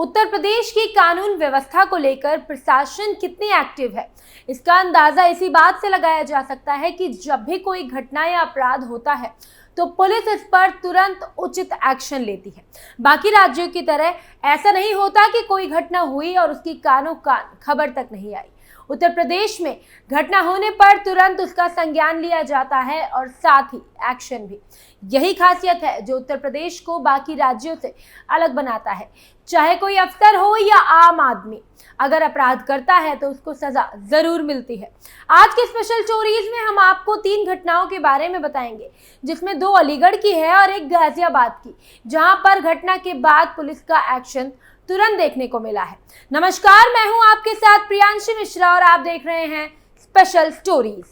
उत्तर प्रदेश की कानून व्यवस्था को लेकर प्रशासन कितनी एक्टिव है, इसका अंदाजा इसी बात से लगाया जा सकता है कि जब भी कोई घटना या अपराध होता है तो पुलिस इस पर तुरंत उचित एक्शन लेती है। बाकी राज्यों की तरह ऐसा नहीं होता कि कोई घटना हुई और उसकी कानो कान खबर तक नहीं आई। उत्तर प्रदेश में घटना होने पर तुरंत उसका संज्ञान लिया जाता है और साथ ही एक्शन भी। यही खासियत है जो उत्तर प्रदेश को बाकी राज्यों से अलग बनाता है। चाहे कोई अफसर हो या आम आदमी, अगर अपराध करता है तो उसको सजा जरूर मिलती है। आज के स्पेशल स्टोरीज में हम आपको 3 घटनाओं के बारे में बताएंगे, जिसमें 2 अलीगढ़ की है और एक गाजियाबाद की, जहां पर घटना के बाद पुलिस का एक्शन तुरंत देखने को मिला है। नमस्कार, मैं हूं आपके साथ प्रियांशी मिश्रा और आप देख रहे हैं स्पेशल स्टोरीज।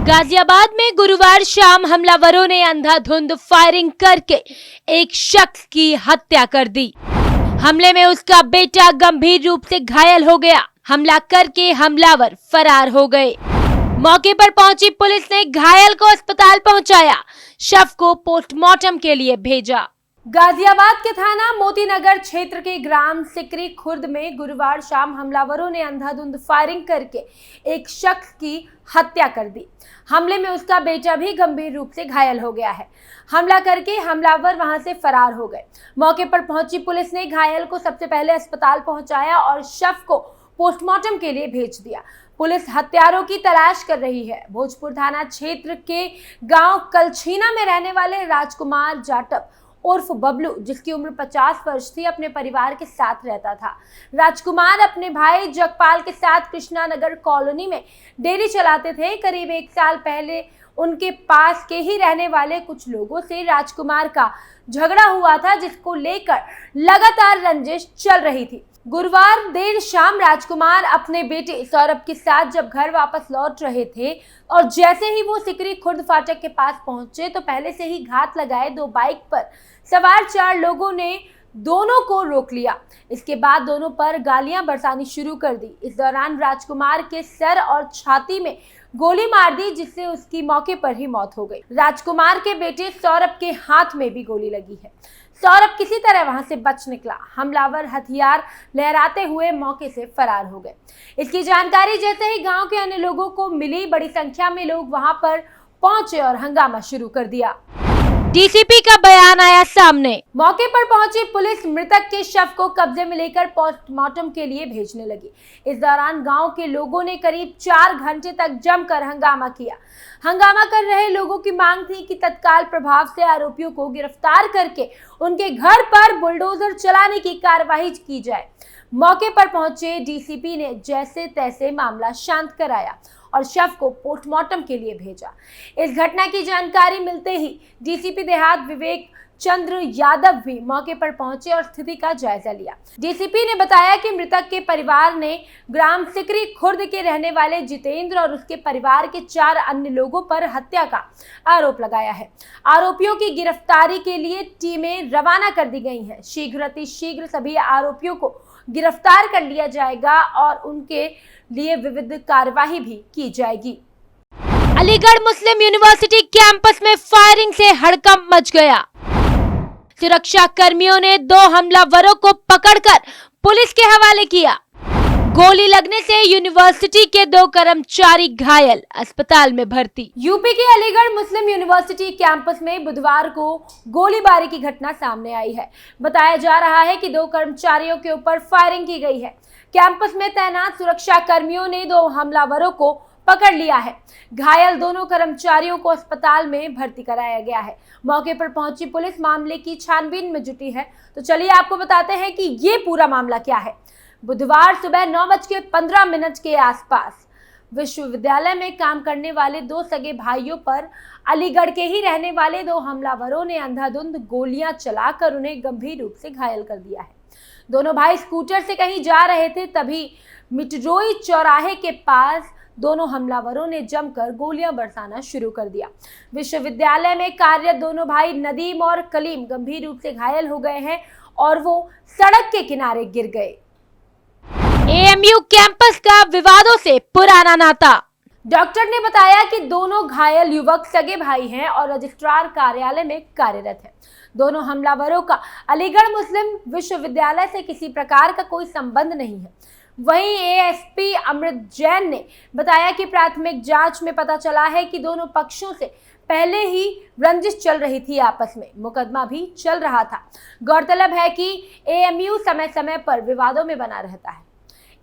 गाजियाबाद में गुरुवार शाम हमलावरों ने अंधाधुंध फायरिंग करके एक शख्स की हत्या कर दी। हमले में उसका बेटा गंभीर रूप से घायल हो गया। हमला करके हमलावर फरार हो गए। मौके पर पहुंची पुलिस ने घायल को अस्पताल पहुंचाया, शव को पोस्टमार्टम के लिए भेजा। गाजियाबाद के थाना मोतीनगर क्षेत्र के ग्राम सिकरी खुर्द में गुरुवार शाम हमलावरों ने अंधाधुंध फायरिंग करके एक शख्स की हत्या कर दी। हमले में उसका बेटा भी गंभीर रूप से घायल हो गया है। हमला करके हमलावर वहां से फरार हो गए। मौके पर पहुंची पुलिस ने घायल को सबसे पहले अस्पताल पहुंचाया और शव को पोस्टमार्टम के लिए भेज दिया। पुलिस हत्यारों की तलाश कर रही है। भोजपुर थाना क्षेत्र के गांव कलछीना में रहने वाले राजकुमार जाटव उर्फ बबलू, जिसकी उम्र 50 वर्ष थी, अपने परिवार के साथ रहता था। राजकुमार अपने भाई जगपाल के साथ कृष्णा नगर कॉलोनी में डेयरी चलाते थे। करीब 1 साल पहले उनके पास के ही रहने वाले कुछ लोगों से राजकुमार का झगड़ा हुआ था, जिसको लेकर लगातार रंजिश चल रही थी। गुरुवार देर शाम राजकुमार अपने बेटे सौरभ के साथ जब घर वापस लौट रहे थे और जैसे ही वो सिकरी खुर्द फाटक के पास पहुंचे तो पहले से ही घात लगाए 2 बाइक पर सवार 4 लोगों ने दोनों को रोक लिया। इसके बाद दोनों पर गालियां बरसानी शुरू कर दी। इस दौरान राजकुमार के सर और छाती में गोली मार दी, जिससे उसकी मौके पर ही मौत हो गई। राजकुमार के बेटे सौरभ के हाथ में भी गोली लगी है। सौरभ किसी तरह वहां से बच निकला। हमलावर हथियार लहराते हुए मौके से फरार हो गए। इसकी जानकारी जैसे ही गांव के अन्य लोगों को मिली, बड़ी संख्या में लोग वहां पर पहुंचे और हंगामा शुरू कर दिया। डीसीपी का बयान आया सामने। मौके पर पहुंची पुलिस मृतक के शव को कब्जे में लेकर पोस्टमार्टम के लिए भेजने लगी। इस दौरान गांव के लोगों ने करीब 4 घंटे तक जमकर हंगामा किया। हंगामा कर रहे लोगों की मांग थी कि तत्काल प्रभाव से आरोपियों को गिरफ्तार करके उनके घर पर बुलडोजर चलाने की कार्रवाई की जाए। मौके पर पहुंचे डीसीपी ने जैसे तैसे मामला शांत कराया और शव को पोस्टमार्टम के लिए भेजा। इस घटना की जानकारी मिलते ही डीसीपी देहात विवेक चंद्र यादव भी मौके पर पहुंचे और स्थिति का जायजा लिया। डीसीपी ने बताया कि मृतक के परिवार ने ग्राम सिकरी खुर्द के रहने वाले जितेंद्र और उसके परिवार के 4 अन्य लोगों पर हत्या का आरोप लगाया है। आरोपियों की गिरफ्तारी के लिए टीमें रवाना कर दी गई हैं। शीघ्र सभी आरोपियों को गिरफ्तार कर लिया जाएगा और उनके लिए विविध कार्यवाही भी की जाएगी। अलीगढ़ मुस्लिम यूनिवर्सिटी कैंपस में फायरिंग से हड़कंप मच गया। सुरक्षा कर्मियों ने 2 हमलावरों को पकड़कर पुलिस के हवाले किया। गोली लगने से यूनिवर्सिटी के 2 कर्मचारी घायल, अस्पताल में भर्ती। यूपी के अलीगढ़ मुस्लिम यूनिवर्सिटी कैंपस में बुधवार को गोलीबारी की घटना सामने आई है। बताया जा रहा है कि 2 कर्मचारियों के ऊपर फायरिंग की गई है। कैंपस में तैनात सुरक्षा कर्मियों ने 2 हमलावरों को पकड़ लिया है। घायल दोनों कर्मचारियों को अस्पताल में भर्ती कराया गया है। मौके पर पहुंची पुलिस मामले की छानबीन में जुटी है। तो चलिए आपको बताते हैं कि ये पूरा मामला क्या है। बुधवार सुबह 9:15 के आसपास विश्वविद्यालय में काम करने वाले 2 सगे भाइयों पर अलीगढ़ के ही रहने वाले 2 हमलावरों ने अंधाधुंध गोलियां चलाकर उन्हें गंभीर रूप से घायल कर दिया है। दोनों भाई स्कूटर से कहीं जा रहे थे, तभी मिटरोई चौराहे के पास दोनों हमलावरों ने जमकर गोलियां बरसाना शुरू कर दिया। विश्वविद्यालय में कार्यरत दोनों भाई नदीम और कलीम गंभीर रूप से घायल हो गए हैं और वो सड़क के किनारे गिर गए। एएमयू कैंपस का विवादों से पुराना नाता। डॉक्टर ने बताया कि दोनों घायल युवक सगे भाई हैं और रजिस्ट्रार कार्यालय में कार्यरत हैं। दोनों हमलावरों का अलीगढ़ मुस्लिम विश्वविद्यालय से किसी प्रकार का कोई संबंध नहीं है। वहीं एएसपी अमृत जैन ने बताया कि प्राथमिक जांच में पता चला है कि दोनों पक्षों से पहले ही रंजिश चल रही थी, आपस में मुकदमा भी चल रहा था। गौरतलब है कि एएमयू समय समय पर विवादों में बना रहता है।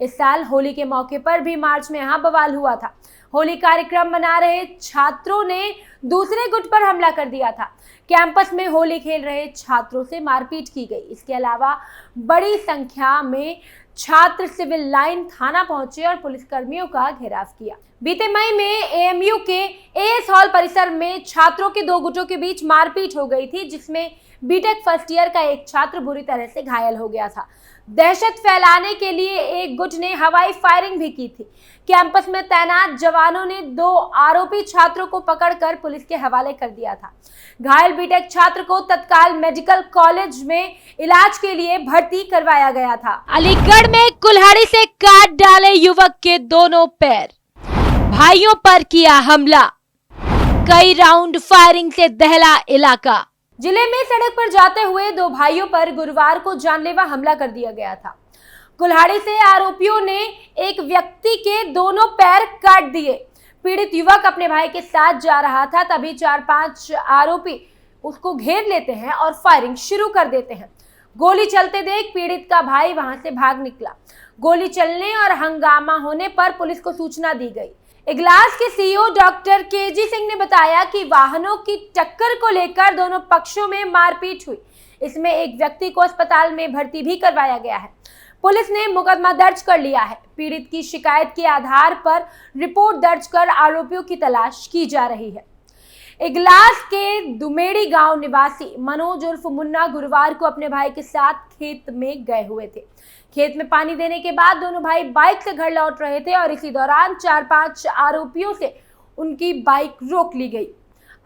इस साल होली के मौके पर भी मार्च में यहाँ बवाल हुआ था। होली कार्यक्रम मना रहे छात्रों ने दूसरे गुट पर हमला कर दिया था। कैंपस में होली खेल रहे छात्रों से मारपीट की गई। इसके अलावा बड़ी संख्या में छात्र सिविल लाइन थाना पहुंचे और पुलिसकर्मियों का घेराव किया। बीते मई में एएमयू के एएस हॉल परिसर में छात्रों के दो गुटों के बीच मारपीट हो गई थी, जिसमें बीटेक फर्स्ट ईयर का एक छात्र बुरी तरह से घायल हो गया था। दहशत फैलाने के लिए एक गुट ने हवाई फायरिंग भी की थी। कैंपस में तैनात जवानों ने 2 आरोपी छात्रों को पकड़कर पुलिस के हवाले कर दिया था। घायल बीटेक छात्र को तत्काल मेडिकल कॉलेज में इलाज के लिए भर्ती करवाया गया था। अलीगढ़ में कुल्हाड़ी से काट डाले युवक के दोनों पैर, भाइयों पर किया हमला, कई राउंड फायरिंग से दहला इलाका। जिले में सड़क पर जाते हुए 2 भाइयों पर गुरुवार को जानलेवा हमला कर दिया गया था। कुल्हाड़ी से आरोपियों ने एक व्यक्ति के दोनों पैर काट दिए। पीड़ित युवक अपने भाई के साथ जा रहा था, तभी 4-5 आरोपी उसको घेर लेते हैं और फायरिंग शुरू कर देते हैं। गोली चलते देख पीड़ित का भाई वहां से भाग निकला। गोली चलने और हंगामा होने पर पुलिस को सूचना दी गई। इगलास के सीईओ डॉक्टर केजी सिंह ने बताया कि वाहनों की टक्कर को लेकर दोनों पक्षों में मारपीट हुई। इसमें एक व्यक्ति को अस्पताल में भर्ती भी करवाया गया है। पुलिस ने मुकदमा दर्ज कर लिया है। पीड़ित की शिकायत के आधार पर रिपोर्ट दर्ज कर आरोपियों की तलाश की जा रही है। इगलास के दुमेड़ी गांव निवासी मनोज उर्फ मुन्ना गुरुवार को अपने भाई के साथ खेत में गए हुए थे। खेत में पानी देने के बाद दोनों भाई बाइक से घर लौट रहे थे और इसी दौरान 4-5 आरोपियों से उनकी बाइक रोक ली गई।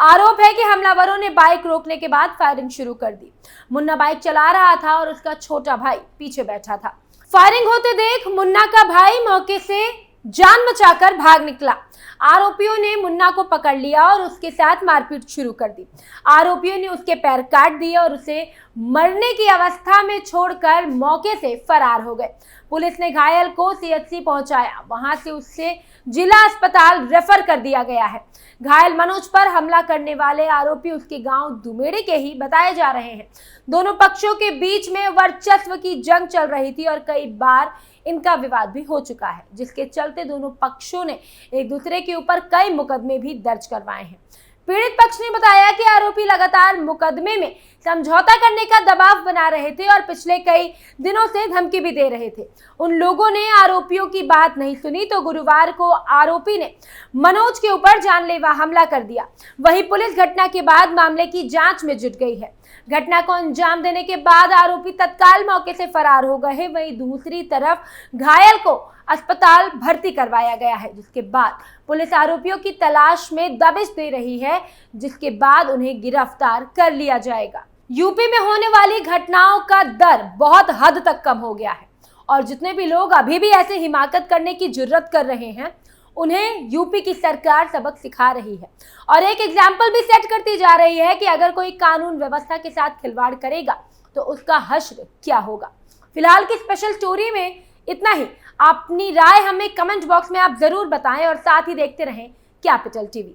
आरोप है कि हमलावरों ने बाइक रोकने के बाद फायरिंग शुरू कर दी। मुन्ना बाइक चला रहा था और उसका छोटा भाई पीछे बैठा था। फायरिंग होते देख मुन्ना का भाई मौके से जान बचाकर भाग निकला। आरोपियों ने मुन्ना को पकड़ लिया और उसके साथ मारपीट शुरू कर दी। आरोपियों ने उसके पैर काट दिए और उसे मरने की अवस्था में छोड़कर मौके से फरार हो गए। पुलिस ने घायल को सीएचसी पहुंचाया, वहां से उसे जिला अस्पताल रेफर कर दिया गया है। घायल मनोज पर हमला करने वाले आरोपी उसके गांव दुमेड़ी के ही बताए जा रहे हैं। दोनों पक्षों के बीच में वर्चस्व की जंग चल रही थी और कई बार इनका विवाद भी हो चुका है, जिसके चलते दोनों पक्षों ने एक दूसरे के ऊपर कई मुकदमे भी दर्ज करवाए हैं। पीड़ित पक्ष ने बताया कि आरोपी लगातार मुकदमे में समझौता करने का दबाव बना रहे थे और पिछले कई दिनों से धमकी भी दे रहे थे। उन लोगों ने आरोपियों की बात नहीं सुनी तो गुरुवार को आरोपी ने मनोज के ऊपर जानलेवा हमला कर दिया। वहीं पुलिस घटना के बाद मामले की जांच में जुट गई है। घटना को अंजाम देने के बाद आरोपी तत्काल मौके से फरार हो गए हैं। वहीं दूसरी तरफ घायल को अस्पताल भर्ती करवाया गया है, जिसके बाद पुलिस आरोपियों की तलाश में दबिश दे रही है, जिसके बाद उन्हें गिरफ्तार कर लिया जाएगा। यूपी में होने वाली घटनाओं का दर बहुत हद तक कम हो गया है और जितने भी लोग अभी भी ऐसे हिमाकत करने की जुर्रत कर रहे हैं, उन्हें यूपी की सरकार सबक सिखा रही है और एक एग्जाम्पल भी सेट करती जा रही है कि अगर कोई कानून व्यवस्था के साथ खिलवाड़ करेगा तो उसका हश्र क्या होगा। फिलहाल की स्पेशल स्टोरी में इतना ही। अपनी राय हमें कमेंट बॉक्स में आप जरूर बताएं और साथ ही देखते रहें कैपिटल टीवी।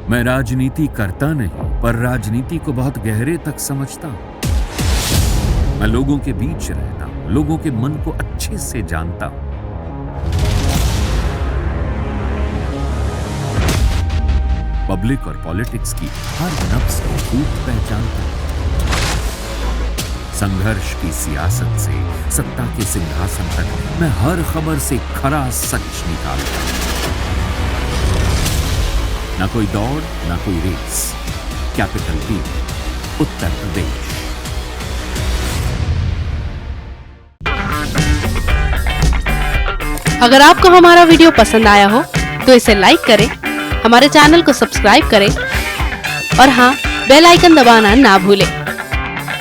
मैं राजनीति करता नहीं, पर राजनीति को बहुत गहरे तक समझता हूं। मैं लोगों के बीच रहता हूं, लोगों के मन को अच्छे से जानता हूं। पब्लिक और पॉलिटिक्स की हर नब्ज को खूब पहचानता हूं। संघर्ष की सियासत से सत्ता के सिंहासन तक मैं हर खबर से खरा सच निकालता हूं। ना कोई दौड़, ना कोई race. Capital TV, Uttar Pradesh. अगर आपको हमारा वीडियो पसंद आया हो तो इसे लाइक करें, हमारे चैनल को सब्सक्राइब करें और हाँ, बेल आइकन दबाना ना भूलें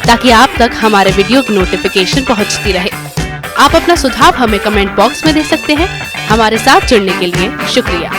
ताकि आप तक हमारे वीडियो की नोटिफिकेशन पहुंचती रहे। आप अपना सुझाव हमें कमेंट बॉक्स में दे सकते हैं। हमारे साथ जुड़ने के लिए शुक्रिया।